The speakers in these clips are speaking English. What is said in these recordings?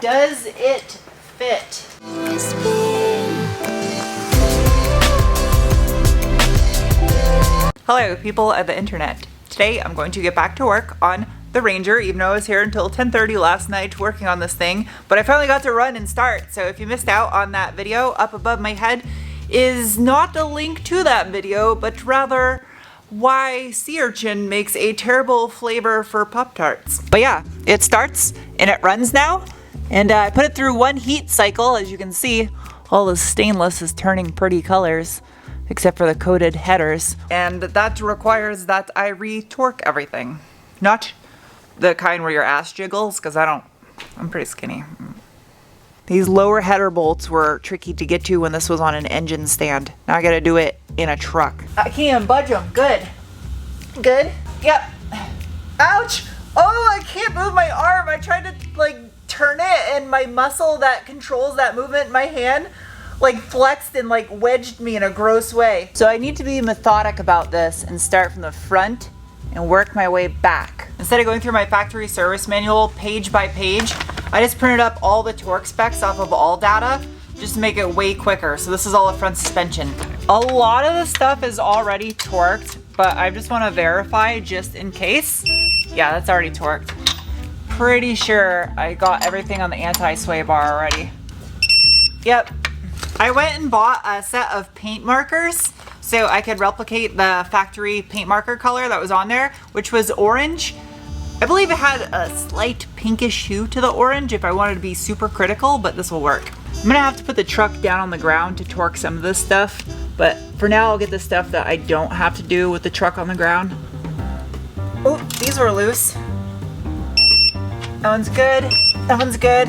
does it fit? Hello, people of the internet. Today I'm going to get back to work on the Ranger, even though I was here until 10:30 last night working on this thing, but I finally got to run and start. So if you missed out on that video, up above my head is not a link to that video, but rather why sea urchin makes a terrible flavor for Pop-Tarts. But yeah, it starts and it runs now, and I put it through one heat cycle. As you can see, all the stainless is turning pretty colors, except for the coated headers, and that requires that I re-torque everything. Not the kind where your ass jiggles, because I'm pretty skinny. These lower header bolts were tricky to get to when this was on an engine stand. Now I gotta do it in a truck. I can't even budge them. Good. Good? Yep. Ouch! Oh, I can't move my arm. I tried to like turn it, and my muscle that controls that movement in my hand like flexed and like wedged me in a gross way. So I need to be methodic about this and start from the front and work my way back. Instead of going through my factory service manual page by page, I just printed up all the torque specs off of all data just to make it way quicker. So this is all the front suspension. A lot of the stuff is already torqued, but I just want to verify just in case. Yeah, that's already torqued. Pretty sure I got everything on the anti-sway bar already. Yep. I went and bought a set of paint markers so I could replicate the factory paint marker color that was on there, which was orange. I believe it had a slight pinkish hue to the orange if I wanted to be super critical, but this will work. I'm gonna have to put the truck down on the ground to torque some of this stuff, but for now I'll get the stuff that I don't have to do with the truck on the ground. Oh, these were loose. That one's good. That one's good.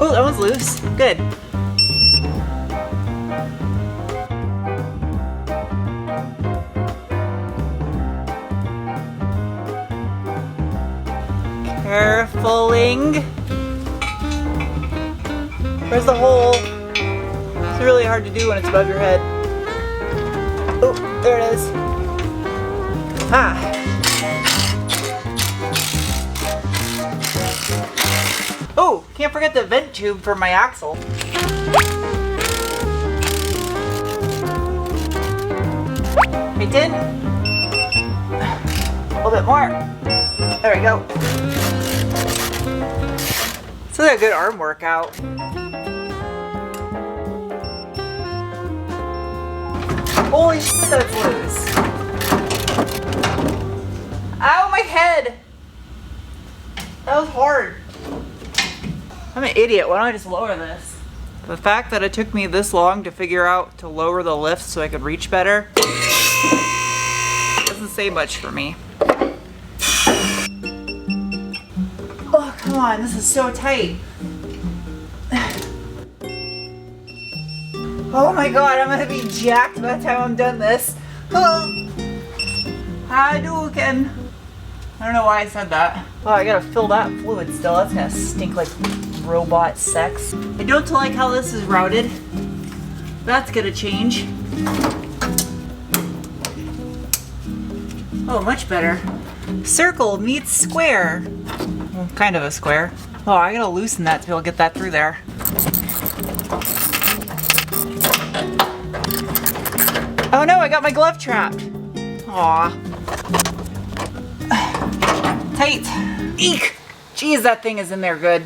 Oh, that one's loose. Good. Carefuling. Where's the hole? It's really hard to do when it's above your head. Oh, there it is. Ah. Oh, can't forget the vent tube for my axle. It did. A little bit more. There we go. This is a good arm workout. Holy shit, that's loose. Ow, my head. That was hard. I'm an idiot. Why don't I just lower this? The fact that it took me this long to figure out to lower the lift so I could reach better doesn't say much for me. Oh, come on. This is so tight. Oh my god, I'm gonna be jacked by the time I'm done this. Hadouken. I don't know why I said that. Oh, I gotta fill that fluid still. That's gonna stink like robot sex. I don't like how this is routed. That's gonna change. Oh, much better. Circle meets square. Well, kind of a square. Oh, I gotta loosen that to be able to get that through there. Oh no, I got my glove trapped. Aw. Tight. Eek! Jeez, that thing is in there good.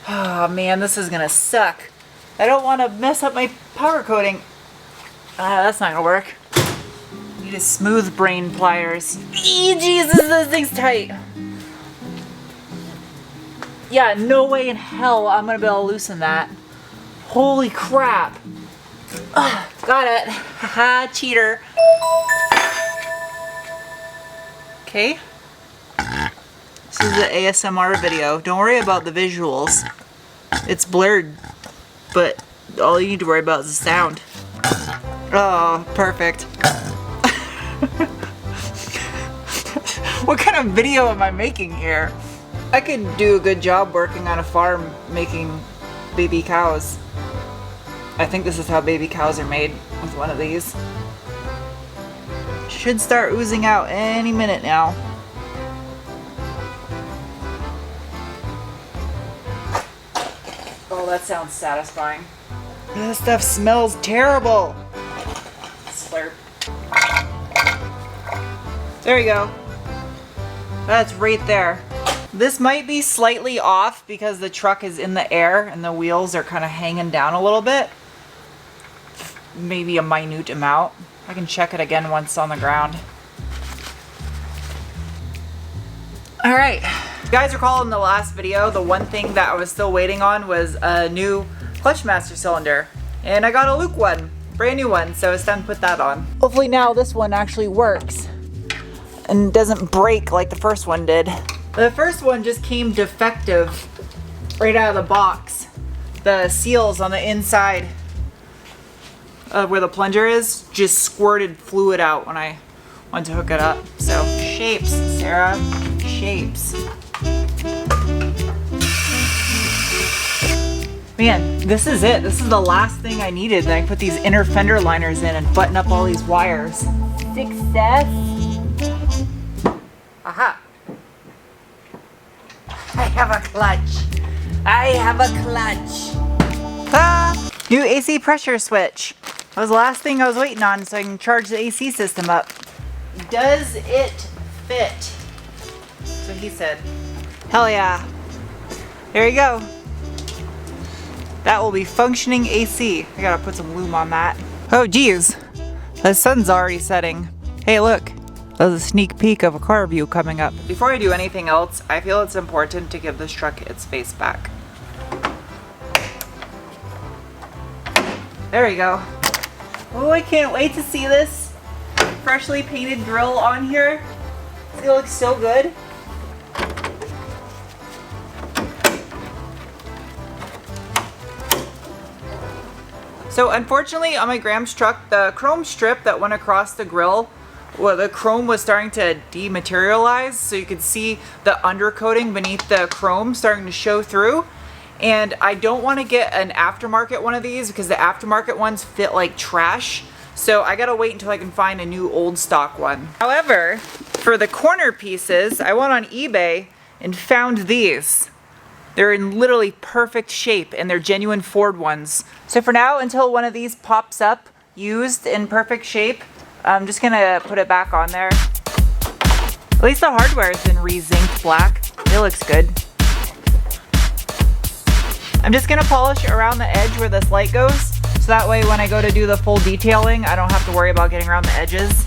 Oh man, this is gonna suck. I don't want to mess up my powder coating. That's not gonna work. Need a smooth brain pliers. Eee, Jesus, this thing's tight. Yeah, no way in hell I'm gonna be able to loosen that. Holy crap. Got it. Haha, cheater. Okay. This is the ASMR video. Don't worry about the visuals. It's blurred, but all you need to worry about is the sound. Oh, perfect. What kind of video am I making here? I could do a good job working on a farm making baby cows. I think this is how baby cows are made, with one of these. Should start oozing out any minute now. Oh, that sounds satisfying. This stuff smells terrible. Slurp. There you go. That's right there. This might be slightly off because the truck is in the air and the wheels are kind of hanging down a little bit. Maybe a minute amount. I can check it again once on the ground. All right. You guys recall in the last video, the one thing that I was still waiting on was a new clutch master cylinder. And I got a Luke one, brand new one, so it's time to put that on. Hopefully now this one actually works and doesn't break like the first one did. The first one just came defective right out of the box. The seals on the inside of where the plunger is just squirted fluid out when I went to hook it up. So shapes, Sarah, shapes. Man, this is it. This is the last thing I needed. Then I put these inner fender liners in and button up all these wires. Success. Aha. I have a clutch. I have a clutch. Ah! New AC pressure switch. That was the last thing I was waiting on so I can charge the AC system up. Does it fit? So he said. Hell yeah. There you go. That will be functioning AC. I gotta put some lube on that. Oh geez, the sun's already setting. Hey look, there's a sneak peek of a car view coming up. Before I do anything else, I feel it's important to give this truck its face back. There we go. Oh, I can't wait to see this freshly painted grill on here. It looks so good. So unfortunately on my Graham's truck, the chrome strip that went across the grill, well, the chrome was starting to dematerialize, so you could see the undercoating beneath the chrome starting to show through. And I don't want to get an aftermarket one of these because the aftermarket ones fit like trash. So I gotta wait until I can find a new old stock one. However, for the corner pieces, I went on eBay and found these. They're in literally perfect shape and they're genuine Ford ones. So for now, until one of these pops up used in perfect shape, I'm just gonna put it back on there. At least the hardware has been re-zinked black. It looks good. I'm just gonna polish around the edge where this light goes, so that way when I go to do the full detailing, I don't have to worry about getting around the edges.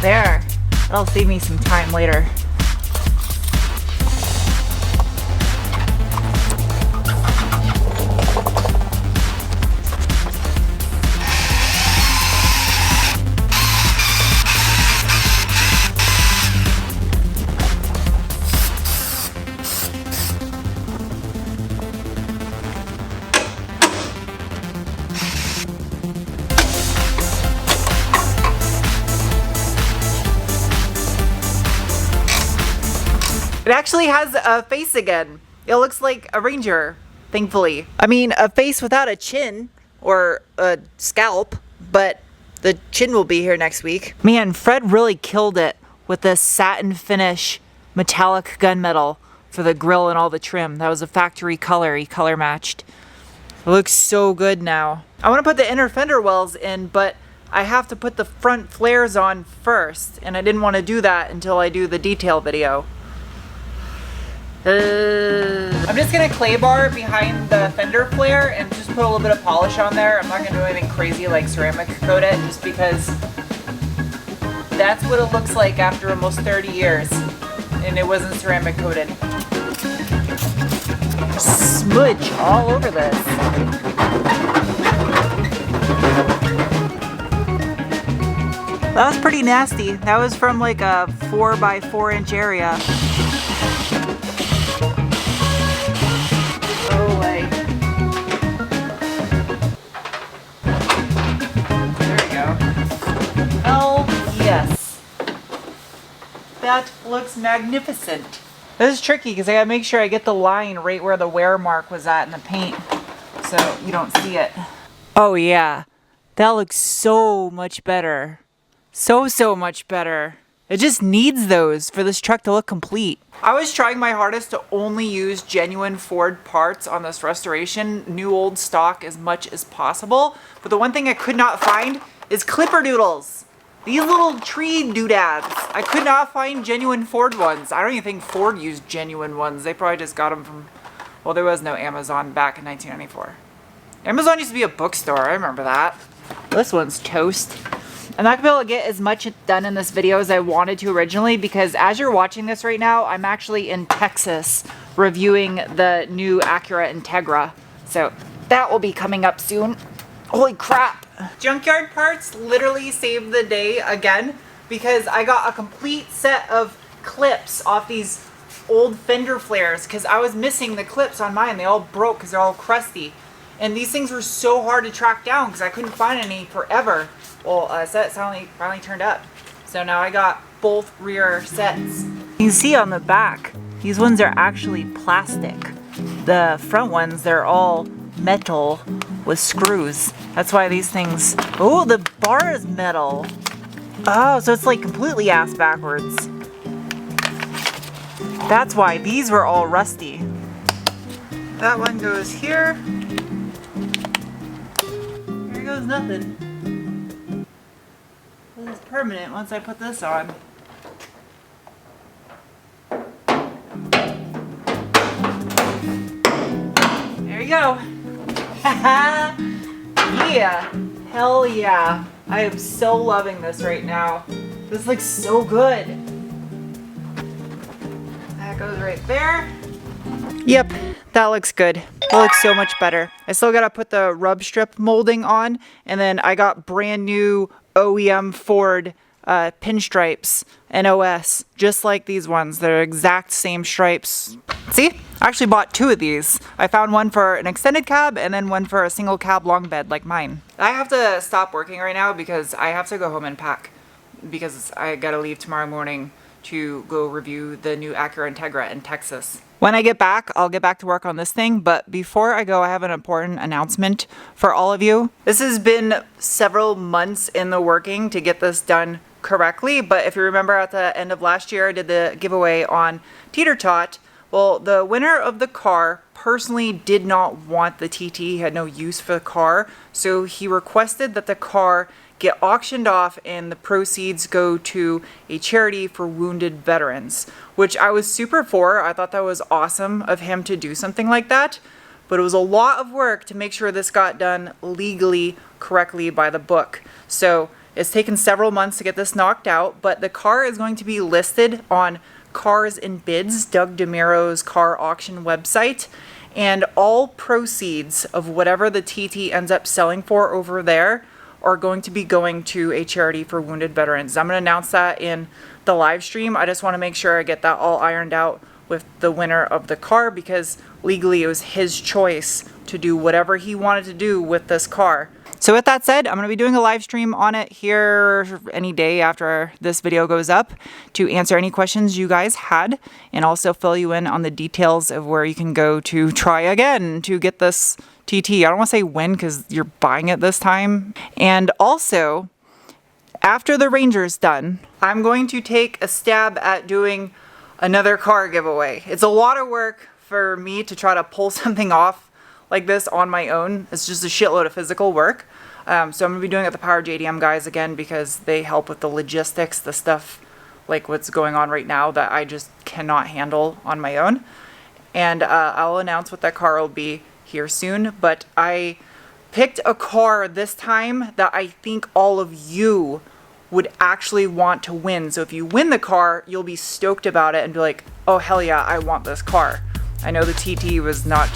There, that'll save me some time later. It actually has a face again. It looks like a Ranger, thankfully. I mean, a face without a chin or a scalp, but the chin will be here next week. Man, Fred really killed it with this satin finish metallic gunmetal for the grill and all the trim. That was a factory color. He color matched. It looks so good now. I want to put the inner fender wells in, but I have to put the front flares on first, and I didn't want to do that until I do the detail video. I'm just gonna clay bar behind the fender flare and just put a little bit of polish on there. I'm not gonna do anything crazy like ceramic coat it, just because that's what it looks like after almost 30 years and it wasn't ceramic coated. Smudge all over this. That was pretty nasty. That was from like a 4x4 inch area. Yes. That looks magnificent. This is tricky because I gotta make sure I get the line right where the wear mark was at in the paint so you don't see it. Oh yeah, that looks so much better. So much better. It just needs those for this truck to look complete. I was trying my hardest to only use genuine Ford parts on this restoration, new old stock as much as possible. But the one thing I could not find is clipper doodles. These little tree doodads. I could not find genuine Ford ones. I don't even think Ford used genuine ones. They probably just got them from, well, there was no Amazon back in 1994. Amazon used to be a bookstore, I remember that. This one's toast. I'm not gonna be able to get as much done in this video as I wanted to originally because as you're watching this right now, I'm actually in Texas reviewing the new Acura Integra. So that will be coming up soon. Holy crap. Junkyard parts literally saved the day again because I got a complete set of clips off these old fender flares because I was missing the clips on mine. They all broke because they're all crusty. And these things were so hard to track down because I couldn't find any forever. Well, set finally turned up. So now I got both rear sets. You can see on the back, these ones are actually plastic. The front ones, they're all metal with screws. That's why these things, oh, the bar is metal. Oh, so it's like completely ass backwards. That's why these were all rusty. That one goes here. Here goes nothing. This is permanent once I put this on. There you go. Yeah. Hell yeah. I am so loving this right now. This looks so good. That goes right there. Yep, that looks good. It looks so much better. I still gotta put the rub strip molding on, and then I got brand new OEM Ford pinstripes, NOS, just like these ones. They're exact same stripes. See? I actually bought two of these. I found one for an extended cab and then one for a single cab long bed like mine. I have to stop working right now because I have to go home and pack because I gotta leave tomorrow morning to go review the new Acura Integra in Texas. When I get back, I'll get back to work on this thing, but before I go, I have an important announcement for all of you. This has been several months in the working to get this done correctly, but if you remember at the end of last year, I did the giveaway on Teeter Tot. Well, the winner of the car personally did not want the TT, he had no use for the car, so he requested that the car get auctioned off and the proceeds go to a charity for wounded veterans, which I was super for. I thought that was awesome of him to do something like that, but it was a lot of work to make sure this got done legally, correctly by the book. So it's taken several months to get this knocked out, but the car is going to be listed on Cars and Bids, Doug DeMiro's car auction website, and all proceeds of whatever the TT ends up selling for over there are going to be going to a charity for wounded veterans. I'm going to announce that in the live stream. I just want to make sure I get that all ironed out with the winner of the car because legally it was his choice to do whatever he wanted to do with this car. So with that said, I'm going to be doing a live stream on it here any day after this video goes up to answer any questions you guys had and also fill you in on the details of where you can go to try again to get this TT. I don't want to say when because you're buying it this time. And also, after the Ranger's done, I'm going to take a stab at doing another car giveaway. It's a lot of work for me to try to pull something off like this on my own. It's just a shitload of physical work. So I'm going to be doing it with the Power JDM guys again because they help with the logistics, the stuff like what's going on right now that I just cannot handle on my own. And I'll announce what that car will be here soon. But I picked a car this time that I think all of you would actually want to win. So if you win the car, you'll be stoked about it and be like, oh hell yeah, I want this car. I know the TT was not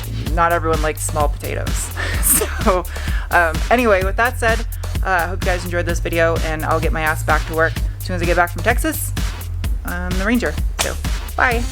everyone likes small potatoes. So anyway, with that said, I hope you guys enjoyed this video and I'll get my ass back to work as soon as I get back from Texas on the Ranger. So bye.